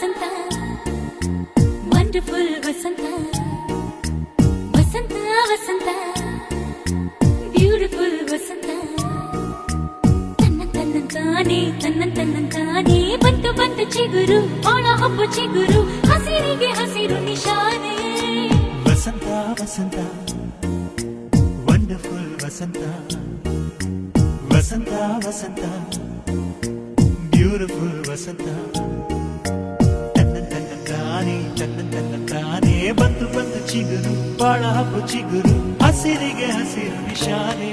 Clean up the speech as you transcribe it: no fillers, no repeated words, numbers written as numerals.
ವಸಂತ wonderful ವಸಂತ ವಸಂತ ವಸಂತ beautiful ವಸಂತ ತನ್ನಂತಾನೆ ಬಂತು ಬಂತು ಚಿಗುರು ಒಳ ಹಬ್ಬ ಚಿಗುರು ಹಸಿರಿಗೆ ಹಸಿರು ನಿಶಾನೆ ವಸಂತ ವಸಂತ ವಂಡರ್ಫುಲ್ ವಸಂತ ವಸಂತ ವಸಂತ ಬ್ಯೂಟಿಫುಲ್ ವಸಂತ ತನ್ನಂತಾನೆ ಬಂತು ಬಂತು ಚಿಗುರು ಬಾಳ ಹಬ್ಬ ಚಿಗುರು ಹಸಿರಿಗೆ ಹಸಿರು ನಿಶಾನೆ